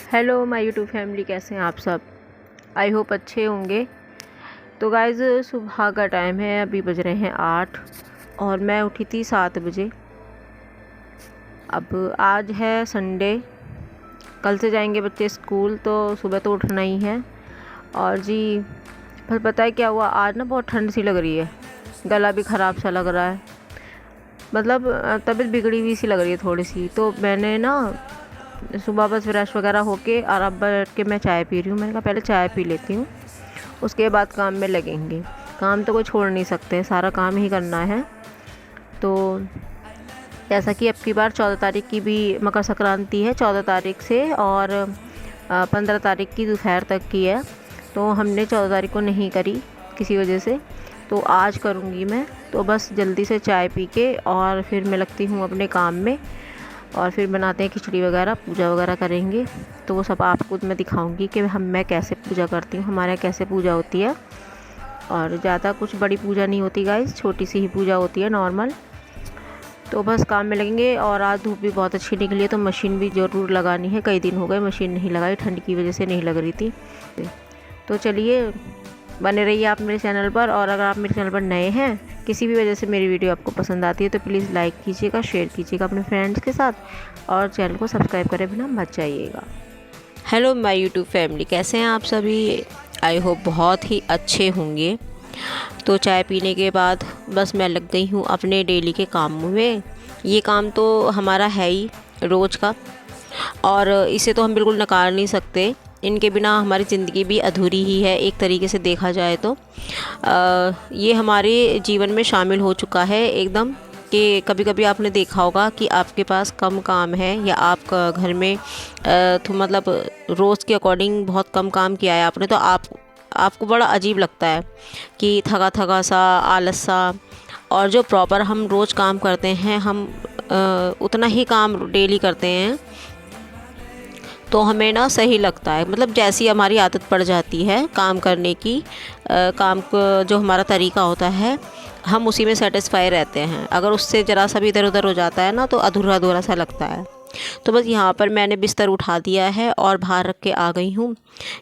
Hello my YouTube family, कैसे हैं आप सब। आई होप अच्छे होंगे। तो गाइज़, सुबह का टाइम है, अभी बज रहे हैं 8 और मैं उठी थी 7 बजे। अब आज है संडे, कल से जाएंगे बच्चे स्कूल, तो सुबह तो उठना ही है। और जी पर पता है क्या हुआ, आज ना बहुत ठंड सी लग रही है, गला भी ख़राब सा लग रहा है, मतलब तबीयत बिगड़ी हुई सी लग रही है थोड़ी सी। तो मैंने ना सुबह बस फ्रेश वगैरह होके और अब बैठ के मैं चाय पी रही हूँ। मैंने कहा पहले चाय पी लेती हूँ, उसके बाद काम में लगेंगे। काम तो कोई छोड़ नहीं सकते, सारा काम ही करना है। तो जैसा कि अब की बार 14 तारीख की भी मकर संक्रांति है, 14 तारीख से, और 15 तारीख की दोपहर तक की है। तो हमने 14 तारीख को नहीं करी किसी वजह से, तो आज करूँगी मैं। तो बस जल्दी से चाय पी के और फिर मैं लगती हूँ अपने काम में, और फिर बनाते हैं खिचड़ी वगैरह, पूजा वगैरह करेंगे। तो वो सब आपको मैं दिखाऊंगी कि मैं कैसे पूजा करती हूँ, हमारे यहाँ कैसे पूजा होती है। और ज़्यादा कुछ बड़ी पूजा नहीं होती गाइस, छोटी सी ही पूजा होती है, नॉर्मल। तो बस काम में लगेंगे। और आज धूप भी बहुत अच्छी निकली है, तो मशीन भी ज़रूर लगानी है। कई दिन हो गए मशीन नहीं लगाई, ठंड की वजह से नहीं लग रही थी। तो चलिए, बने रहिए आप मेरे चैनल पर। और अगर आप मेरे चैनल पर नए हैं, किसी भी वजह से मेरी वीडियो आपको पसंद आती है, तो प्लीज़ लाइक कीजिएगा, शेयर कीजिएगा अपने फ्रेंड्स के साथ, और चैनल को सब्सक्राइब करे बिना मत जाइएगा। हेलो माय यूट्यूब फैमिली, कैसे हैं आप सभी। आई होप बहुत ही अच्छे होंगे। तो चाय पीने के बाद बस मैं लग गई हूँ अपने डेली के कामों में। ये काम तो हमारा है ही रोज़ का, और इसे तो हम बिल्कुल नकार नहीं सकते। इनके बिना हमारी ज़िंदगी भी अधूरी ही है, एक तरीके से देखा जाए तो। ये हमारे जीवन में शामिल हो चुका है एकदम, कि कभी कभी आपने देखा होगा कि आपके पास कम काम है, या आप घर में तो मतलब रोज़ के अकॉर्डिंग बहुत कम काम किया है आपने, तो आपको बड़ा अजीब लगता है कि थका थका सा, आलस सा। और जो प्रॉपर हम रोज़ काम करते हैं, हम उतना ही काम डेली करते हैं, तो हमें ना सही लगता है। मतलब जैसी हमारी आदत पड़ जाती है काम करने की, काम को जो हमारा तरीका होता है, हम उसी में सेटिस्फाई रहते हैं। अगर उससे ज़रा सा भी इधर उधर हो जाता है ना, तो अधूरा अधूरा सा लगता है। तो बस यहाँ पर मैंने बिस्तर उठा दिया है और बाहर रख के आ गई हूँ।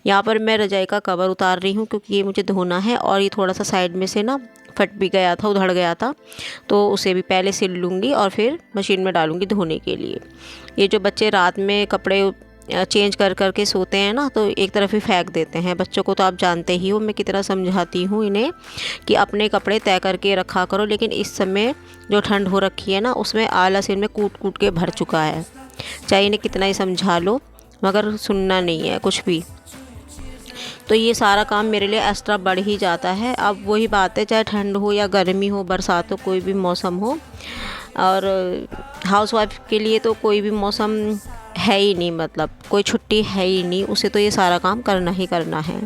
यहाँ पर मैं रजाई का कवर उतार रही हूँ, क्योंकि ये मुझे धोना है। और ये थोड़ा सा साइड में से ना फट भी गया था, उधड़ गया था, तो उसे भी पहले सिल लूँगी और फिर मशीन में डालूँगी धोने के लिए। ये जो बच्चे रात में कपड़े चेंज कर के सोते हैं ना, तो एक तरफ ही फेंक देते हैं। बच्चों को तो आप जानते ही हो मैं कितना समझाती हूँ इन्हें कि अपने कपड़े तय करके रखा करो, लेकिन इस समय जो ठंड हो रखी है ना, उसमें आलस इनमें कूट कूट के भर चुका है। चाहे इन्हें कितना ही समझा लो, मगर सुनना नहीं है कुछ भी। तो ये सारा काम मेरे लिए एक्स्ट्रा बढ़ ही जाता है। अब वही बात है, चाहे ठंड हो या गर्मी हो, बरसात हो, कोई भी मौसम हो। और हाउसवाइफ के लिए तो कोई भी मौसम है ही नहीं, मतलब कोई छुट्टी है ही नहीं, उसे तो ये सारा काम करना ही करना है,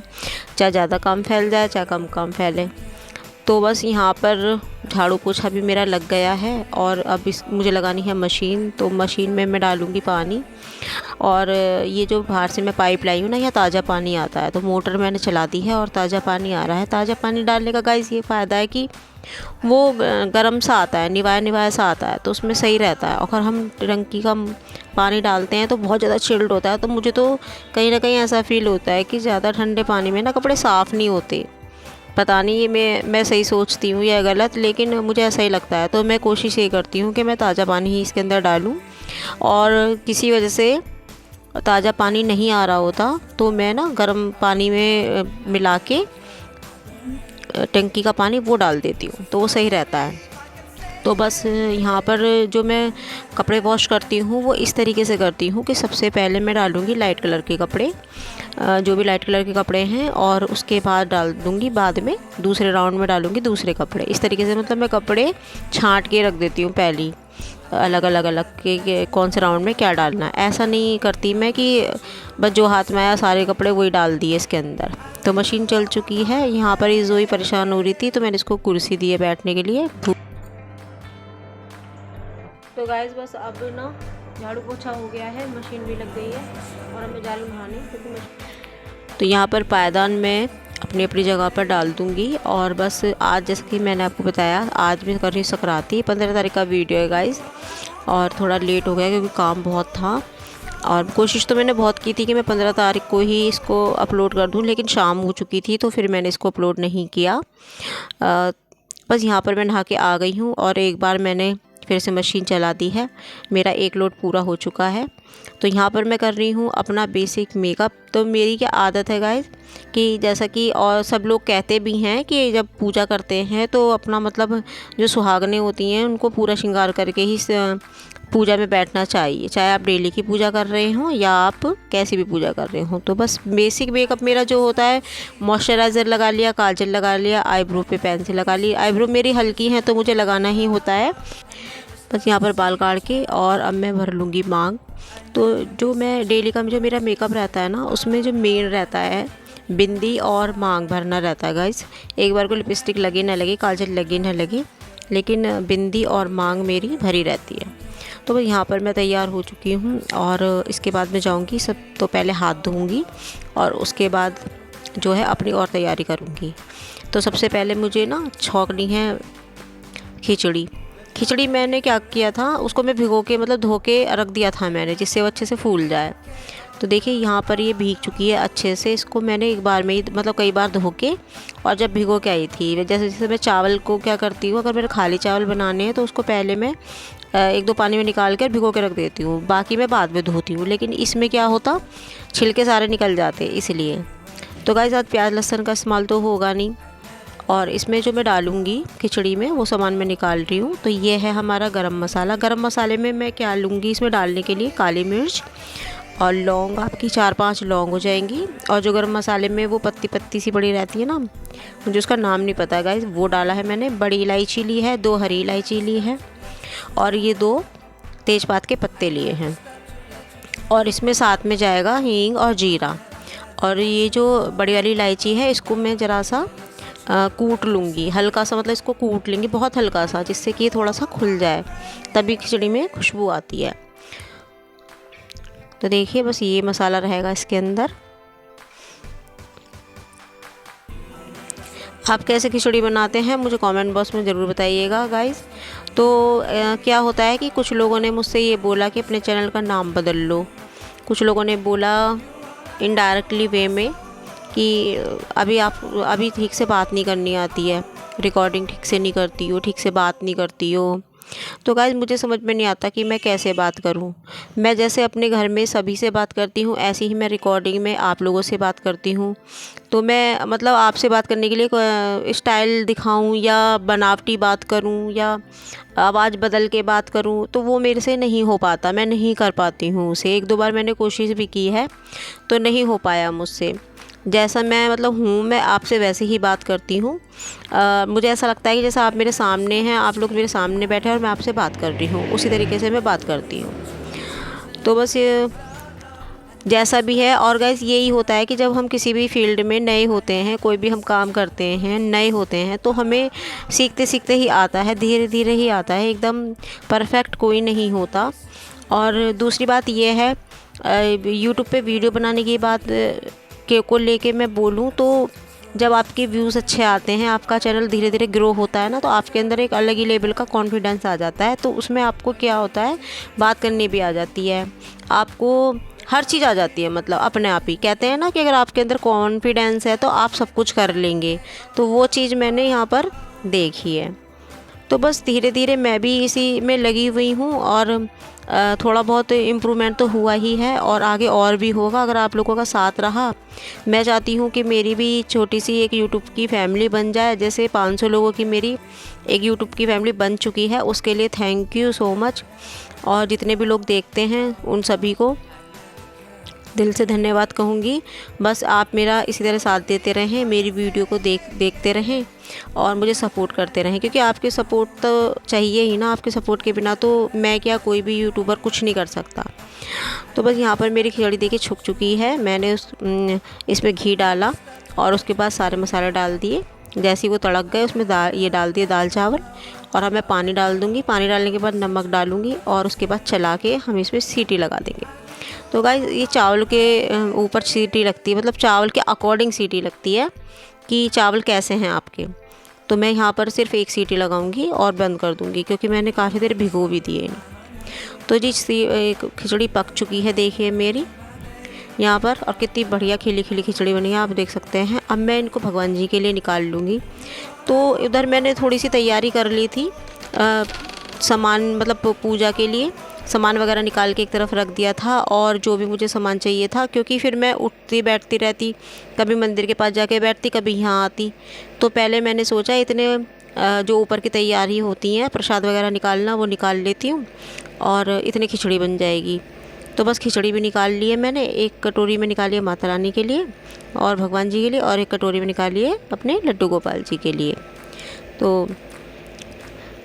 चाहे ज़्यादा काम फैल जाए चाहे कम काम फैले। तो बस यहाँ पर झाड़ू पोछा भी मेरा लग गया है, और अब मुझे लगानी है मशीन। तो मशीन में मैं डालूँगी पानी। और ये जो बाहर से मैं पाइप लाई हूँ ना, यहाँ ताज़ा पानी आता है, तो मोटर मैंने चला दी है और ताज़ा पानी आ रहा है। ताज़ा पानी डालने का गाइस ये फ़ायदा है कि वो गर्म सा आता है, निवाया सा आता है, तो उसमें सही रहता है। और हम टंकी का पानी डालते हैं तो बहुत ज़्यादा चिल्ड होता है, तो मुझे तो कहीं ना कहीं ऐसा फ़ील होता है कि ज़्यादा ठंडे पानी में ना कपड़े साफ़ नहीं होते। पता नहीं ये मैं सही सोचती हूँ या गलत, लेकिन मुझे ऐसा ही लगता है। तो मैं कोशिश ये करती हूँ कि मैं ताज़ा पानी ही इसके अंदर डालूँ। और किसी वजह से ताज़ा पानी नहीं आ रहा होता, तो मैं ना गर्म पानी में मिला के टंकी का पानी वो डाल देती हूँ, तो वो सही रहता है। तो बस यहाँ पर जो मैं कपड़े वॉश करती हूँ वो इस तरीके से करती हूँ कि सबसे पहले मैं डालूँगी लाइट कलर के कपड़े, जो भी लाइट कलर के कपड़े हैं, और उसके बाद डाल दूँगी, बाद में दूसरे राउंड में डालूँगी दूसरे कपड़े। इस तरीके से मतलब मैं कपड़े छांट के रख देती हूँ पहले, अलग अलग के कौन से राउंड में क्या डालना है। ऐसा नहीं करती मैं कि बस जो हाथ में आया सारे कपड़े वही डाल दिए इसके अंदर। तो मशीन चल चुकी है। यहाँ पर ये जोई परेशान हो रही थी, तो मैंने इसको कुर्सी दी है बैठने के लिए। तो गाइस बस अब ना झाड़ू पोछा हो गया है, मशीन भी लग गई है, और अब मैं जा रही हूँ नहाने, क्योंकि तो यहाँ पर पायदान में अपनी अपनी जगह पर डाल दूँगी। और बस आज जैसे कि मैंने आपको बताया, आज मैं कर रही संक्रांति, 15 तारीख का वीडियो है गाइस, और थोड़ा लेट हो गया क्योंकि काम बहुत था। और कोशिश तो मैंने बहुत की थी कि मैं 15 तारीख को ही इसको अपलोड कर दूं, लेकिन शाम हो चुकी थी तो फिर मैंने इसको अपलोड नहीं किया। बस यहाँ पर मैं नहा के आ गई हूँ और एक बार मैंने फिर से मशीन चला दी है। मेरा एक लोड पूरा हो चुका है। तो यहाँ पर मैं कर रही हूँ अपना बेसिक मेकअप। तो मेरी क्या आदत है गाइस कि जैसा कि और सब लोग कहते भी हैं कि जब पूजा करते हैं तो अपना मतलब जो सुहागनें होती हैं उनको पूरा श्रृंगार करके ही पूजा में बैठना चाहिए, चाहे आप डेली की पूजा कर रहे हों या आप कैसी भी पूजा कर रहे हों। तो बस बेसिक मेकअप मेरा जो होता है, मॉइस्चराइज़र लगा लिया, काजल लगा लिया, आईब्रो पे पेंसिल लगा ली। आईब्रो मेरी हल्की है तो मुझे लगाना ही होता है। बस यहाँ पर बाल काट के और अब मैं भर लूँगी मांग। तो जो मैं डेली का जो मेरा मेकअप रहता है ना, उसमें जो मेन रहता है बिंदी और मांग भरना रहता है गाइस। एक बार को लिपस्टिक लगे ना लगे, काजल लगे ना लगे, लेकिन बिंदी और मांग मेरी भरी रहती है। तो यहाँ पर मैं तैयार हो चुकी हूँ और इसके बाद मैं जाऊँगी सब तो पहले हाथ धोऊँगी और उसके बाद जो है अपनी और तैयारी करूँगी। तो सबसे पहले मुझे ना छौंकनी है खिचड़ी। खिचड़ी मैंने क्या किया था, उसको मैं भिगो के मतलब धो के रख दिया था मैंने, जिससे वो अच्छे से फूल जाए। तो देखिए यहाँ पर ये भीग चुकी है अच्छे से। इसको मैंने एक बार में ही मतलब कई बार धो के और जब भिगो के आई थी, जैसे जैसे मैं चावल को क्या करती हूँ, अगर मेरे खाली चावल बनाने हैं तो उसको पहले मैं 1-2 पानी में निकाल कर भिगो के रख देती हूँ, बाकी मैं बाद में धोती हूँ। लेकिन इसमें क्या होता, छिलके सारे निकल जाते इसलिए। तो गाइस आज प्याज लहसुन का इस्तेमाल तो होगा नहीं। और इसमें जो मैं डालूँगी खिचड़ी में वो सामान मैं निकाल रही हूँ। तो ये है हमारा गरम मसाला। गरम मसाले में मैं क्या लूँगी इसमें डालने के लिए, काली मिर्च और लौंग, आपकी 4-5 लौंग हो जाएंगी। और जो गरम मसाले में वो पत्ती पत्ती सी बड़ी रहती है ना, मुझे उसका नाम नहीं पता गाइस, वो डाला है मैंने। बड़ी इलायची ली है, 2 हरी इलायची ली है और ये 2 तेज़पात के पत्ते लिए हैं। और इसमें साथ में जाएगा हींग और जीरा। और ये जो बड़ी वाली इलायची है इसको मैं ज़रा सा कूट लूँगी, हल्का सा, मतलब इसको कूट लेंगे बहुत हल्का सा, जिससे कि ये थोड़ा सा खुल जाए, तभी खिचड़ी में खुशबू आती है। तो देखिए बस ये मसाला रहेगा इसके अंदर। आप कैसे खिचड़ी बनाते हैं मुझे कमेंट बॉक्स में ज़रूर बताइएगा गाइस। तो क्या होता है कि कुछ लोगों ने मुझसे ये बोला कि अपने चैनल का नाम बदल लो। कुछ लोगों ने बोला इनडायरेक्टली वे में कि अभी ठीक से बात नहीं करनी आती है, रिकॉर्डिंग ठीक से नहीं करती हो, ठीक से बात नहीं करती हो। तो गाइस मुझे समझ में नहीं आता कि मैं कैसे बात करूं। मैं जैसे अपने घर में सभी से बात करती हूं, ऐसे ही मैं रिकॉर्डिंग में आप लोगों से बात करती हूं। तो मैं मतलब आपसे बात करने के लिए स्टाइल दिखाऊं या बनावटी बात करूं या आवाज़ बदल के बात करूं, तो वो मेरे से नहीं हो पाता, मैं नहीं कर पाती हूँ उसे। 1-2 बार मैंने कोशिश भी की है तो नहीं हो पाया मुझसे। जैसा मैं मतलब हूँ, मैं आपसे वैसे ही बात करती हूँ। मुझे ऐसा लगता है कि जैसा आप मेरे सामने हैं, आप लोग मेरे सामने बैठे हैं और मैं आपसे बात कर रही हूँ, उसी तरीके से मैं बात करती हूँ। तो बस ये जैसा भी है। और गाइस यही होता है कि जब हम किसी भी फील्ड में नए होते हैं, कोई भी हम काम करते हैं, नए होते हैं, तो हमें सीखते सीखते ही आता है, धीरे धीरे ही आता है, एकदम परफेक्ट कोई नहीं होता। और दूसरी बात ये है, यूट्यूब पे वीडियो बनाने की बात को लेके मैं बोलूँ तो जब आपके व्यूज़ अच्छे आते हैं, आपका चैनल धीरे धीरे ग्रो होता है ना, तो आपके अंदर एक अलग ही लेवल का कॉन्फिडेंस आ जाता है। तो उसमें आपको क्या होता है, बात करनी भी आ जाती है, आपको हर चीज़ आ जाती है, मतलब अपने आप ही। कहते हैं ना कि अगर आपके अंदर कॉन्फिडेंस है तो आप सब कुछ कर लेंगे। तो वो चीज़ मैंने यहाँ पर देखी है। तो बस धीरे धीरे मैं भी इसी में लगी हुई हूँ और थोड़ा बहुत इम्प्रूवमेंट तो हुआ ही है और आगे और भी होगा अगर आप लोगों का साथ रहा। मैं चाहती हूँ कि मेरी भी छोटी सी एक यूट्यूब की फैमिली बन जाए, जैसे 500 लोगों की मेरी एक यूट्यूब की फैमिली बन चुकी है। उसके लिए थैंक यू सो मच। और जितने भी लोग देखते हैं उन सभी को दिल से धन्यवाद कहूँगी। बस आप मेरा इसी तरह साथ देते रहें, मेरी वीडियो को देखते रहें और मुझे सपोर्ट करते रहें, क्योंकि आपके सपोर्ट तो चाहिए ही ना। आपके सपोर्ट के बिना तो मैं क्या, कोई भी यूट्यूबर कुछ नहीं कर सकता। तो बस यहाँ पर मेरी खिचड़ी देखिए छुक चुकी है। मैंने इसमें घी डाला और उसके बाद सारे मसाले डाल दिए। जैसे ही वो तड़क गए उसमें ये डाल दिए दाल चावल और अब मैं पानी डाल दूँगी। पानी डालने के बाद नमक डालूँगी और उसके बाद चला के हम इसमें सीटी लगा देंगे। तो गाइस ये चावल के ऊपर सीटी लगती है, मतलब चावल के अकॉर्डिंग सीटी लगती है कि चावल कैसे हैं आपके। तो मैं यहाँ पर सिर्फ 1 सीटी लगाऊंगी और बंद कर दूंगी, क्योंकि मैंने काफ़ी देर भिगो भी दिए। तो जी खिचड़ी पक चुकी है, देखिए मेरी यहाँ पर, और कितनी बढ़िया खिली खिली खिचड़ी बनी है, आप देख सकते हैं। अब मैं इनको भगवान जी के लिए निकाल लूँगी। तो उधर मैंने थोड़ी सी तैयारी कर ली थी, सामान मतलब पूजा के लिए सामान वगैरह निकाल के एक तरफ रख दिया था, और जो भी मुझे सामान चाहिए था, क्योंकि फिर मैं उठती बैठती रहती, कभी मंदिर के पास जाके बैठती, कभी यहाँ आती। तो पहले मैंने सोचा इतने जो ऊपर की तैयारी होती हैं प्रसाद वगैरह निकालना, वो निकाल लेती हूँ और इतनी खिचड़ी बन जाएगी। तो बस खिचड़ी भी निकाल ली है मैंने, एक कटोरी में निकाली है माता रानी के लिए और भगवान जी के लिए, और एक कटोरी में निकाली है अपने लड्डू गोपाल जी के लिए। तो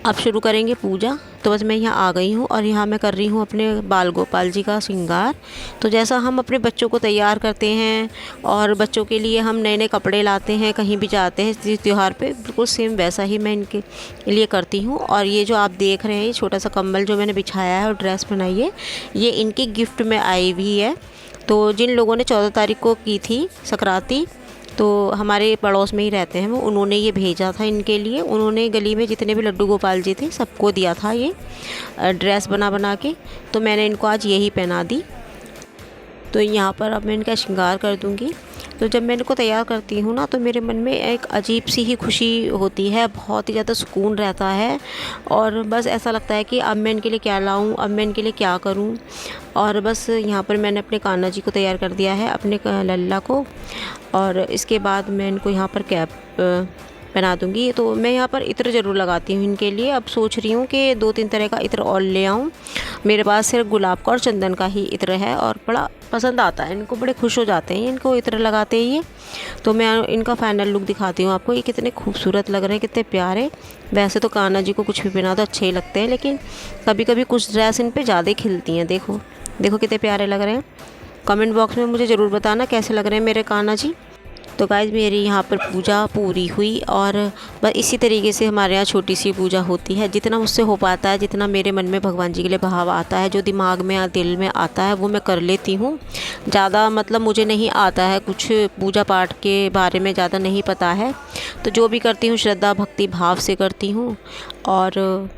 अब शुरू करेंगे पूजा। तो बस मैं यहाँ आ गई हूँ और यहाँ मैं कर रही हूँ अपने बाल गोपाल जी का श्रृंगार। तो जैसा हम अपने बच्चों को तैयार करते हैं और बच्चों के लिए हम नए नए कपड़े लाते हैं कहीं भी जाते हैं इस त्यौहार पे, बिल्कुल सेम वैसा ही मैं इनके लिए करती हूँ। और ये जो आप देख रहे हैं, ये छोटा सा कंबल जो मैंने बिछाया है और ड्रेस बनाई है, ये इनके गिफ्ट में आई हुई है। तो जिन लोगों ने 14 तारीख को की थी संक्रांति, तो हमारे पड़ोस में ही रहते हैं वो, उन्होंने ये भेजा था इनके लिए। उन्होंने गली में जितने भी लड्डू गोपाल जी थे सबको दिया था ये ड्रेस बना बना के। तो मैंने इनको आज यही पहना दी। तो यहाँ पर अब मैं इनका श्रृंगार कर दूँगी। तो जब मैं इनको तैयार करती हूँ ना, तो मेरे मन में एक अजीब सी ही खुशी होती है, बहुत ही ज़्यादा सुकून रहता है, और बस ऐसा लगता है कि अब मैं इनके लिए क्या लाऊं, अब मैं इनके लिए क्या करूं। और बस यहाँ पर मैंने अपने कान्हा जी को तैयार कर दिया है, अपने लल्ला को, और इसके बाद मैं इनको यहाँ पर कैप पहना दूँगी। तो मैं यहाँ पर इत्र ज़रूर लगाती हूँ इनके लिए। अब सोच रही हूँ कि 2-3 तरह का इत्र और ले आऊँ। मेरे पास सिर्फ गुलाब का और चंदन का ही इत्र है, और बड़ा पसंद आता है इनको, बड़े खुश हो जाते हैं इनको इत्र लगाते ही ये। तो मैं इनका फाइनल लुक दिखाती हूँ आपको। ये कितने खूबसूरत लग रहे हैं, कितने प्यारे। वैसे तो कान्हा जी को कुछ भी पहना दो अच्छे ही लगते हैं, लेकिन कभी कभी कुछ ड्रेस इन पर ज़्यादा ही खिलती हैं। देखो देखो कितने प्यारे लग रहे हैं। कमेंट बॉक्स में मुझे ज़रूर बताना कैसे लग रहे हैं मेरे कान्हा जी। तो गाइज़ मेरी यहाँ पर पूजा पूरी हुई, और बस इसी तरीके से हमारे यहाँ छोटी सी पूजा होती है। जितना मुझसे हो पाता है, जितना मेरे मन में भगवान जी के लिए भाव आता है, जो दिमाग में या दिल में आता है, वो मैं कर लेती हूँ। ज़्यादा मतलब मुझे नहीं आता है कुछ, पूजा पाठ के बारे में ज़्यादा नहीं पता है। तो जो भी करती हूँ श्रद्धा भक्ति भाव से करती हूँ। और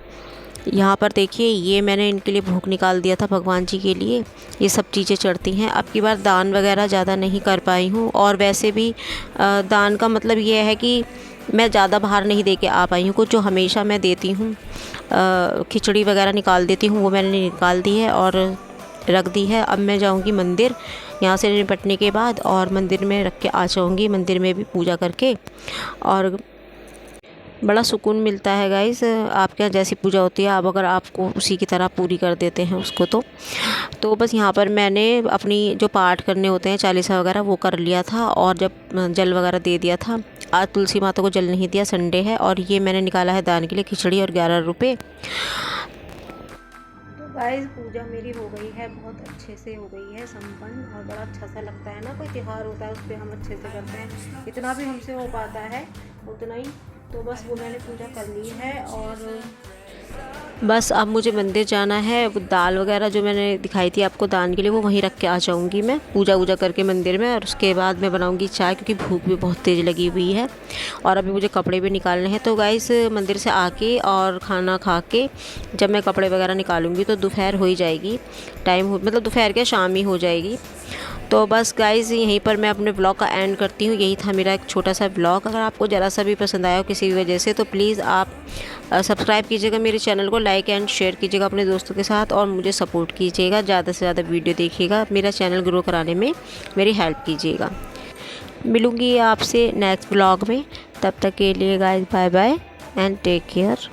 यहाँ पर देखिए, ये मैंने इनके लिए भोग निकाल दिया था भगवान जी के लिए। ये सब चीज़ें चढ़ती हैं। अब की बार दान वगैरह ज़्यादा नहीं कर पाई हूँ, और वैसे भी दान का मतलब ये है कि मैं ज़्यादा बाहर नहीं दे के आ पाई हूँ। कुछ जो हमेशा मैं देती हूँ, खिचड़ी वगैरह निकाल देती हूँ, वो मैंने निकाल दी है और रख दी है। अब मैं जाऊँगी मंदिर यहाँ से निपटने के बाद, और मंदिर में रख के आ जाऊँगी, मंदिर में भी पूजा करके। और बड़ा सुकून मिलता है गाइस। आपके यहाँ जैसी पूजा होती है, आप अगर आपको उसी की तरह पूरी कर देते हैं उसको, तो बस यहाँ पर मैंने अपनी जो पाठ करने होते हैं चालीसा वगैरह वो कर लिया था, और जब जल वगैरह दे दिया था। आज तुलसी माता को जल नहीं दिया, संडे है, और ये मैंने निकाला है दान के लिए खिचड़ी और 11 रुपये। गाइस पूजा मेरी हो गई है, बहुत अच्छे से हो गई है संपन्न, और बड़ा अच्छा सा लगता है ना, कोई त्यौहार होता है उस पर हम अच्छे से करते हैं। इतना भी हमसे हो पाता है उतना ही। तो बस वो मैंने पूजा कर ली है, और बस अब मुझे मंदिर जाना है। वो दाल वगैरह जो मैंने दिखाई थी आपको दान के लिए, वो वहीं रख के आ जाऊंगी मैं पूजा वूजा करके मंदिर में, और उसके बाद मैं बनाऊंगी चाय, क्योंकि भूख भी बहुत तेज़ लगी हुई है, और अभी मुझे कपड़े भी निकालने हैं। तो गाइस मंदिर से आके और खाना खा के जब मैं कपड़े वगैरह निकालूंगी तो दोपहर हो ही जाएगी, मतलब दोपहर क्या शाम ही हो जाएगी। तो बस गाइज़ यहीं पर मैं अपने ब्लॉग का एंड करती हूँ। यही था मेरा एक छोटा सा ब्लॉग। अगर आपको ज़रा सा भी पसंद आया हो किसी भी वजह से, तो प्लीज़ आप सब्सक्राइब कीजिएगा मेरे चैनल को, लाइक एंड शेयर कीजिएगा अपने दोस्तों के साथ, और मुझे सपोर्ट कीजिएगा, ज़्यादा से ज़्यादा वीडियो देखिएगा, मेरा चैनल ग्रो कराने में मेरी हेल्प कीजिएगा। मिलूँगी आपसे नेक्स्ट ब्लॉग में, तब तक के लिए guys bye bye and take care.